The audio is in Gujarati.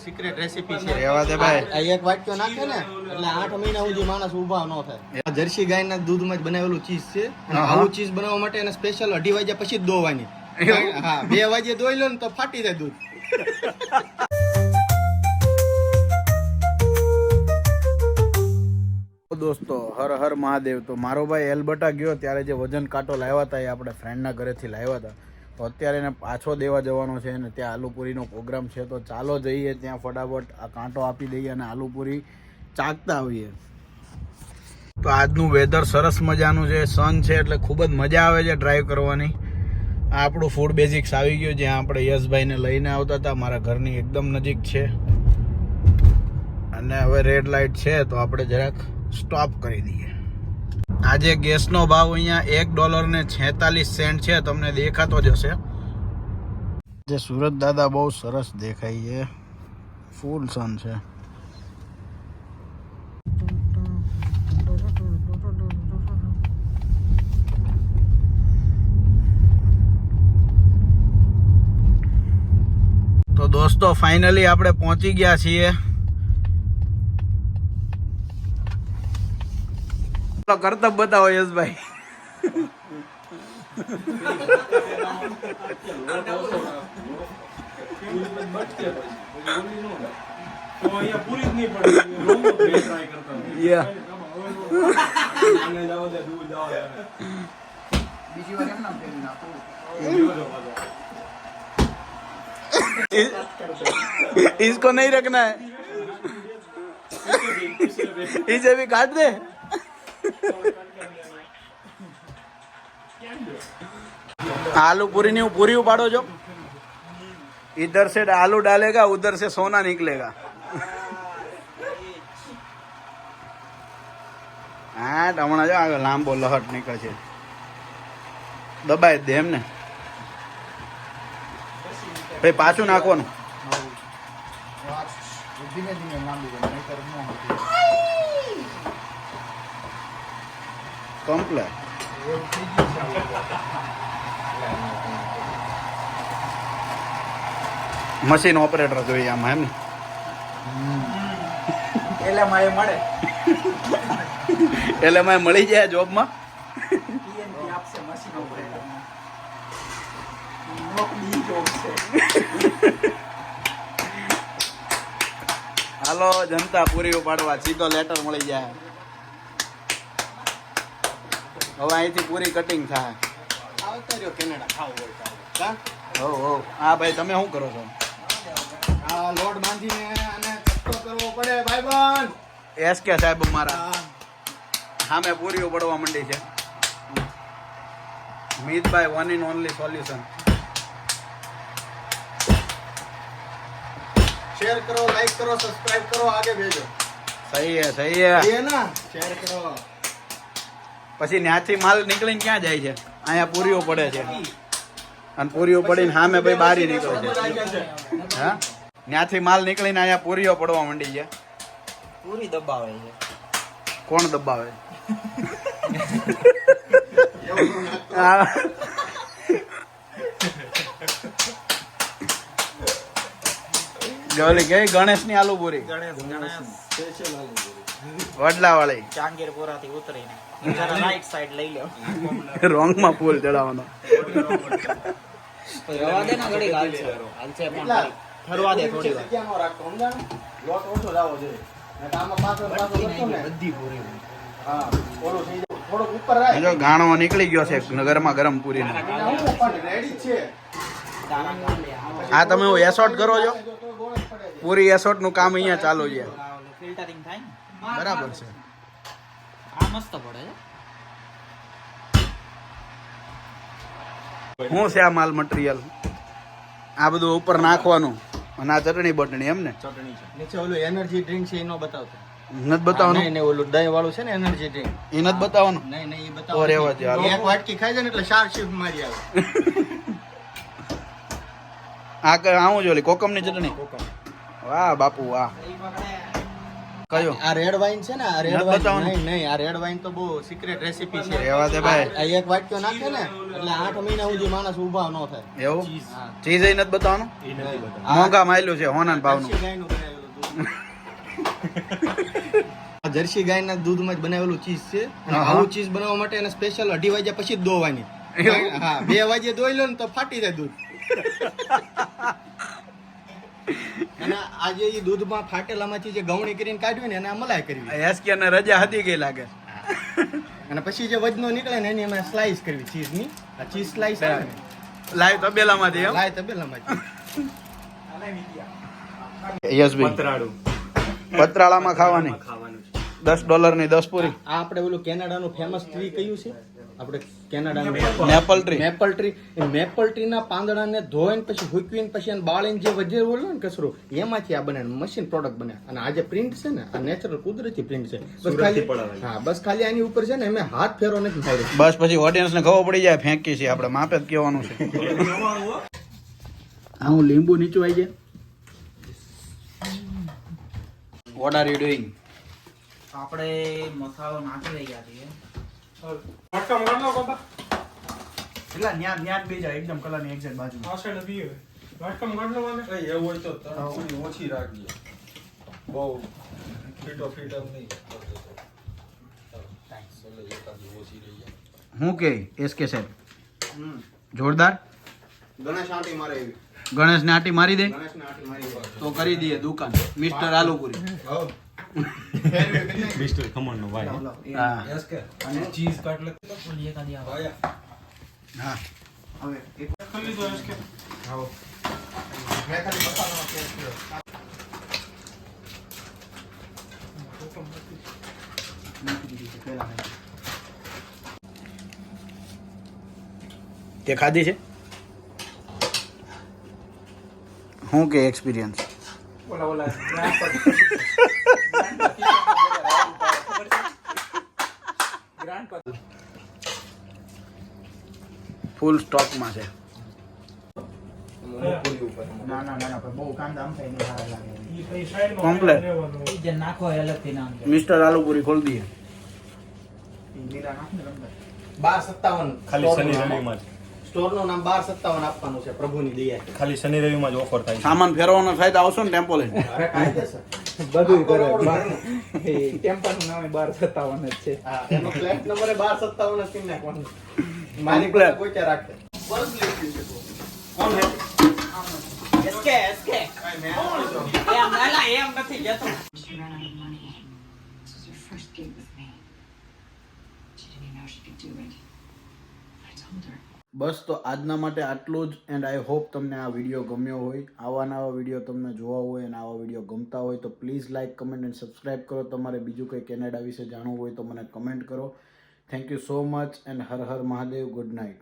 સિક્રેટ રેસીપી છે. રેવા દે ભાઈ. આ એક વાટકો નાખે ને એટલે 8 મહિના સુધી માણસ ઊભા ન થાય. જર્સી ગાયના દૂધમાં જ બનાવેલું ચીઝ છે. અને આવું ચીઝ બનાવવા માટે એને સ્પેશિયલ 2:30 વાગ્યા પછી જ દોવાની. હા 2 વાગે દોઈ લો ને તો ફાટી જાય દૂધ. દોસ્તો હર હર મહાદેવ. તો મારો ભાઈ એલબટા ગયો ત્યારે જે વજન કાંટો લાવ્યા હતા એ આપણે ફ્રેન્ડના ઘરેથી લાવ્યા હતા. તો અત્યારે એને પાછો દેવા જવાનો છે અને ત્યાં આલુપુરીનો પ્રોગ્રામ છે. તો ચાલો જઈએ ત્યાં ફટાફટ આ કાંટો આપી દઈએ અને આલુપુરી ચાખતા આવીએ. તો આજનું વેધર સરસ મજાનું છે, સન છે એટલે ખૂબ જ મજા આવે છે ડ્રાઈવ કરવાની. આ આપણું ફૂડ બેઝિક્સ આવી ગયું જ્યાં આપણે યશભાઈને લઈને આવતા હતા. મારા ઘરની એકદમ નજીક છે અને હવે રેડ લાઇટ છે તો આપણે જરાક સ્ટોપ કરી દઈએ. આજે ગેસનો ભાવ અહીંયા $1.46 છે. તમને દેખાતો જ હશે. જે સુરત દાદા બહુ સરસ દેખાય છે. ફૂલ સન છે. તો દોસ્તો ફાઇનલી આપણે પહોંચી ગયા છીએ. કરતબ બતાવો યશભાઈ. इसको नहीं रखना है. इसे भी काट दे. आलू पूरी नहीं पूरी उपाड़ो जो. इधर से आलू डालेगा उधर से सोना निकलेगा. हाँ हमણાં જો આગળ લાંબો લહટ નીકળે. દબાઈ દે એમને ભાઈ. પાછું નાખવાનું. કમ્પ્લેટ. મશીન ઓપરેટર જોઈએ આમાં એમ ને. એટલે માં મળી જાય જોબમાં. હાલો જનતા પૂરી ઉપાડવા સીધો લેટર મળી જાય. હવે અહીંથી પૂરી કટિંગ થાય. કેનેડા ખાવું હોય હા ભાઈ તમે શું કરો છો? આ લોટ બાંધીને અને કટકો કરવો પડે ભાઈબંધ. એસ કે સાહેબ મારા સામે પૂરીઓ પડવા માંડી છે. મીતભાઈ one in only solution. Share करो, लाइक करो, सब्सक्राइब करो, आगे भेजो. સહી હે સહી હે. ये ना शेयर करो. પછી ત્યાંથી માલ નીકળીને ક્યાં જાય છે? અહીંયા પૂરીઓ પડે છે અને પૂરીઓ પડીને સામે ભાઈ બારી નીકળે છે. હા ત્યાંથી માલ નીકળીને અહીંયા પૂરીઓ પડવા માંડી છે. પૂરી દબાવે છે. કોણ દબાવે? ઓલી કઈ ગણેશની આલુ પૂરી. વડલા વાળી ચાંગીરપુરા થી ઉતરીને જરા રાઈટ સાઈડ લઈ લો. રોંગ માં ફૂલ ચડાવવાનો. રવા દે ના ઘડી હાલ છે પણ ફરવા દે થોડી વાર. ક્યાં નો રાખતો સમજાણો. લોટ ઓછો જાવો જોઈએ. ને આમાં પાછળ રાખતો ને બધી પૂરી. હા ઓલો થઈ જાય થોડો ઉપર રાખ. જો ગાણો નીકળી ગયો છે ગરમા ગરમ પૂરી નો. રેડી છે. આ તમે એસોટ કરો છો? પૂરી એસોટ નું કામ અહીંયા ચાલુ છે. ફિલ્ટરિંગ થાય ને બરાબર છે. આ મસ્ત પડે છે. શું છે આ માલ મટીરિયલ? આ બધું ઉપર નાખવાનું અને આ ચટણી બટણી એમ ને? ચટણી છે. નીચે ઓલું એનર્જી ડ્રિંક છે એનો બતાવતો. નથી બતાવવાનું? નહીં ઓલું દહીં વાળું છે ને એનર્જી ડ્રિંક. એ નથી બતાવવાનું? નહીં એ તો બતાવો. રહેવા દે હાલો. એક વાટકી ખાઈ જાય ને એટલે 4 શિફ્ટ મારી આવે. આ આવું જો કોકમ ની ચટણી. વાહ બાપુ વાહ. કયો આ રેડ વાઇન છે ને, આ રેડ નથી વાઇન બતાવવાનું? નહીં, આ રેડ વાઇન તો બહુ સિક્રેટ રેસીપી છે. રહેવા દે ભાઈ. આ એક વાટક્યો નાખે ને એટલે 8 મહિના સુધી માણસ ઊભા ન થાય. એવું હા. ચીઝ એ નથી બતાવવાનું? આ મોંઘા માયલું છે હોના ભાવનું. જર્સી ગાયનું બનાવેલું દૂધ. આ જર્સી ગાયના દૂધમાં જ બનાવેલું ચીઝ છે અને હા. આવું ચીઝ બનાવવા માટે એને સ્પેશિયલ 2:30 વાગ્યા પછી જ દોવાની. એવું? હા, 2 વાગ્યે દોઈ લો ને તો ફાટી જાય દૂધ. અને આજે એ દૂધમાં ફાટેલામાંથી જે ગવણી કરીને કાઢવી ને એને આ મલાઈ કરવી એસકે ને રજા હતી ગઈ લાગે. અને પછી જે વજનો નીકળે ને એની અમે સ્લાઈસ કરવી ચીઝની. આ ચીઝ સ્લાઈસ આવે ને લાઈવ તબેલામાંથી એમ. લાય તબેલામાંથી. યશભાઈ પતરાળામાં ખાવાની $10 ની 10 પૂરી. આ આપણે ઓલું કેનેડાનું ફેમસ ટ્રી કયું છે? આપણે કેનેડાનું મેપલ ટ્રી. Maple tree. એ મેપલ ટ્રીના પાંદડાને ધોઈને પછી હુકવીને પછી એને બાળીને જે વજે ઓલો ને કચરો એમાંથી આ બને મશીન પ્રોડક્ટ બને. અને આ જે પ્રિન્ટ છે ને આ નેચરલ કુદરતી પ્રિન્ટ છે. બસ ખાલી હા બસ ખાલી આની ઉપર છે ને અમે હાથ ફેરો નથી થાય. બસ પછી ઓડિયન્સ ને ખબર પડી જાય ફેંકી છે આપણે માપે જ કહેવાનું છે. હા હું લીંબુ નીચું આવી જાય. What are you doing? આપણે મસાલો નાખી રહ્યા છીએ એટલા ન્યા ન્યા જ બેજા એકદમ કલરની એક્ઝેક્ટ બાજુમાં. ઓછી રાખજે બહુ ફીટો ફીટો નહીં હું કે એસકે સાહેબ જોરદાર. ગણેશ આંટી મારે એવી. ગણેશને આટી મારી દે ગણેશને આંટી મારી હોય. તો કરી દઈએ દુકાન મિસ્ટર આલુપુરી. મિસ્ટર ખમણ નો ભાઈ હા અને ચીઝ કટલેટ ઓલી એકાદી આવે. હા હવે એક ખાલી દો એસકે. આવો. મેં ખાલી મસાલાનો ટેસ્ટ કર્યો. તે ખાધી છે હું કે એક્સપિરિયન્સ? ફૂલ સ્ટોકમાં છે. ના ના ના બહુ કાંદા આમ થાય નહીં સારા લાગે કમ્પ્લેટ ઈ જે નાખો એ અલગથી નાખજો મિસ્ટર આલુપુરી ખોલી દઈએ. લીલા નાખ ને અંદર 1257 ખાલી શનિ રવિમાં જ સ્ટોરનું નામ 1257 આપવાનું છે પ્રભુની દયાથી. ખાલી શનિ રવિમાં જ ઓફર થાય છે સામાન ફેરવાનો થાય તો આવશો ને ટેમ્પો લઈને. અરે કાયદેસર. બધું કરે ટેમ્પાનું નામે 1257 જ છે હા, એનો ફ્લેટ નંબર 1257 જ કરી નાખવાનો. માલિક Complete. કોઈ ક્યાં રાખે. બસ લીધી છે તો. કોણ હે? એસકે એસકે કાંઈ મેં એમ નાલા એમ નથી જતો She ran out of money. This was her first gig with me. She didn't even know she could do it. I told her. બસ તો આજના માટે આટલું જ. એન્ડ આઈ હોપ તમને આ વિડીયો ગમ્યો હોય. આવા નવા વિડીયો તમને જોવા હોય અને આવા વિડીયો ગમતા હોય તો please like comment and subscribe કરો. તમારે બીજું કંઈ કેનેડા વિશે જાણવું હોય તો મને કમેન્ટ કરો. Thank you so much and Har Har Mahadev. Good night.